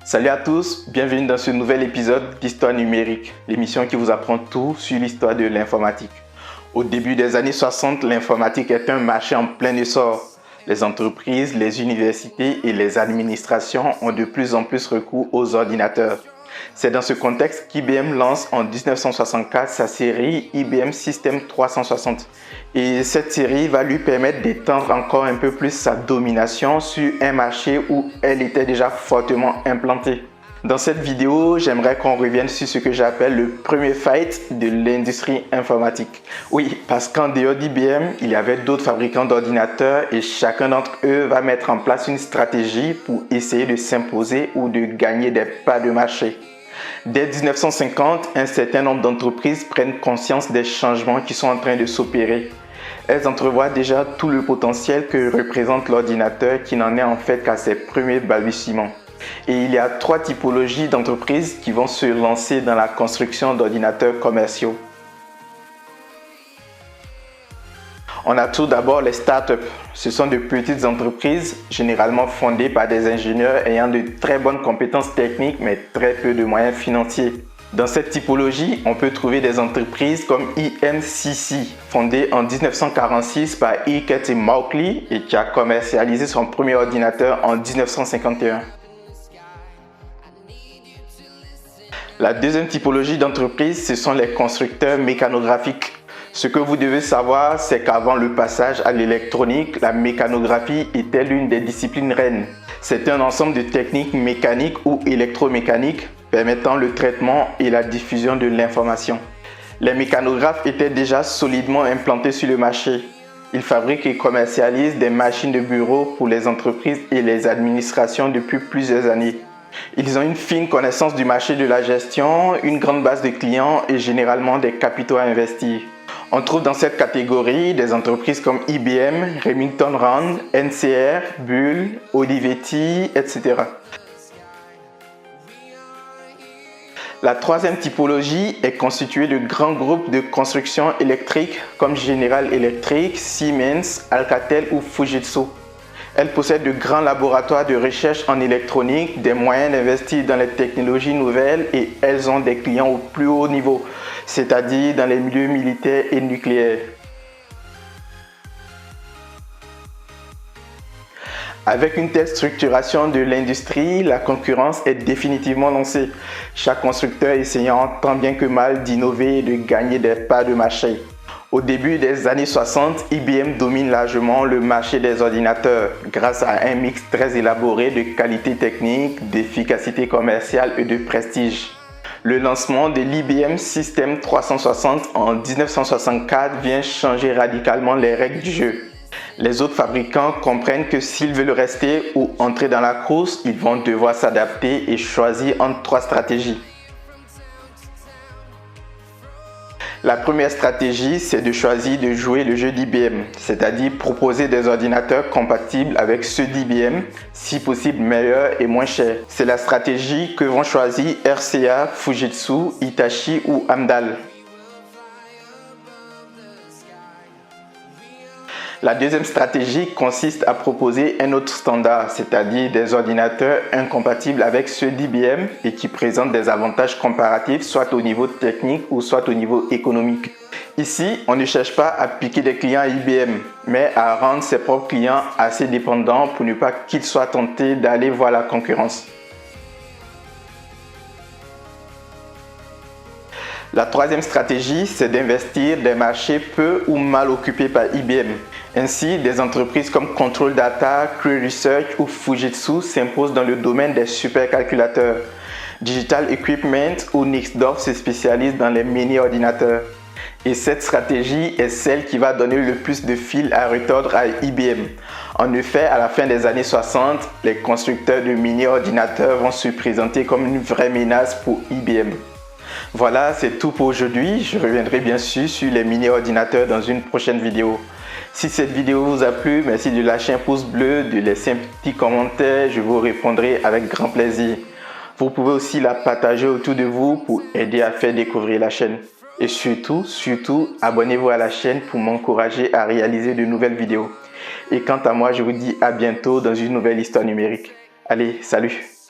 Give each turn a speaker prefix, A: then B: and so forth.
A: Salut à tous, bienvenue dans ce nouvel épisode d'Histoire numérique, l'émission qui vous apprend tout sur l'histoire de l'informatique. Au début des années 60, l'informatique est un marché en plein essor. Les entreprises, les universités et les administrations ont de plus en plus recours aux ordinateurs. C'est dans ce contexte qu'IBM lance en 1964 sa série IBM System 360. Et cette série va lui permettre d'étendre encore un peu plus sa domination sur un marché où elle était déjà fortement implantée. Dans cette vidéo, j'aimerais qu'on revienne sur ce que j'appelle le premier fight de l'industrie informatique. Oui, parce qu'en dehors d'IBM, il y avait d'autres fabricants d'ordinateurs et chacun d'entre eux va mettre en place une stratégie pour essayer de s'imposer ou de gagner des parts de marché. Dès 1950, un certain nombre d'entreprises prennent conscience des changements qui sont en train de s'opérer. Elles entrevoient déjà tout le potentiel que représente l'ordinateur qui n'en est en fait qu'à ses premiers balbutiements. Et il y a trois typologies d'entreprises qui vont se lancer dans la construction d'ordinateurs commerciaux. On a tout d'abord les startups. Ce sont de petites entreprises, généralement fondées par des ingénieurs ayant de très bonnes compétences techniques mais très peu de moyens financiers. Dans cette typologie, on peut trouver des entreprises comme IMCC, fondée en 1946 par Eckert et Mauchly et qui a commercialisé son premier ordinateur en 1951. La deuxième typologie d'entreprise, ce sont les constructeurs mécanographiques. Ce que vous devez savoir, c'est qu'avant le passage à l'électronique, la mécanographie était l'une des disciplines reines. C'est un ensemble de techniques mécaniques ou électromécaniques permettant le traitement et la diffusion de l'information. Les mécanographes étaient déjà solidement implantés sur le marché. Ils fabriquent et commercialisent des machines de bureau pour les entreprises et les administrations depuis plusieurs années. Ils ont une fine connaissance du marché de la gestion, une grande base de clients et généralement des capitaux à investir. On trouve dans cette catégorie des entreprises comme IBM, Remington Rand, NCR, Bull, Olivetti, etc. La troisième typologie est constituée de grands groupes de construction électrique comme General Electric, Siemens, Alcatel ou Fujitsu. Elles possèdent de grands laboratoires de recherche en électronique, des moyens d'investir dans les technologies nouvelles et elles ont des clients au plus haut niveau, c'est-à-dire dans les milieux militaires et nucléaires. Avec une telle structuration de l'industrie, la concurrence est définitivement lancée. Chaque constructeur essayant tant bien que mal d'innover et de gagner des parts de marché. Au début des années 60, IBM domine largement le marché des ordinateurs grâce à un mix très élaboré de qualité technique, d'efficacité commerciale et de prestige. Le lancement de l'IBM System 360 en 1964 vient changer radicalement les règles du jeu. Les autres fabricants comprennent que s'ils veulent rester ou entrer dans la course, ils vont devoir s'adapter et choisir entre trois stratégies. La première stratégie, c'est de choisir de jouer le jeu d'IBM, c'est-à-dire proposer des ordinateurs compatibles avec ceux d'IBM, si possible meilleurs et moins chers. C'est la stratégie que vont choisir RCA, Fujitsu, Hitachi ou Amdahl. La deuxième stratégie consiste à proposer un autre standard, c'est-à-dire des ordinateurs incompatibles avec ceux d'IBM et qui présentent des avantages comparatifs soit au niveau technique ou soit au niveau économique. Ici, on ne cherche pas à piquer des clients à IBM, mais à rendre ses propres clients assez dépendants pour ne pas qu'ils soient tentés d'aller voir la concurrence. La troisième stratégie, c'est d'investir des marchés peu ou mal occupés par IBM. Ainsi, des entreprises comme Control Data, Cree Research ou Fujitsu s'imposent dans le domaine des supercalculateurs. Digital Equipment ou Nixdorf se spécialise dans les mini-ordinateurs. Et cette stratégie est celle qui va donner le plus de fil à retordre à IBM. En effet, à la fin des années 60, les constructeurs de mini-ordinateurs vont se présenter comme une vraie menace pour IBM. Voilà, c'est tout pour aujourd'hui. Je reviendrai bien sûr sur les mini-ordinateurs dans une prochaine vidéo. Si cette vidéo vous a plu, merci de lâcher un pouce bleu, de laisser un petit commentaire, je vous répondrai avec grand plaisir. Vous pouvez aussi la partager autour de vous pour aider à faire découvrir la chaîne. Et surtout, abonnez-vous à la chaîne pour m'encourager à réaliser de nouvelles vidéos. Et quant à moi, je vous dis à bientôt dans une nouvelle histoire numérique. Allez, salut!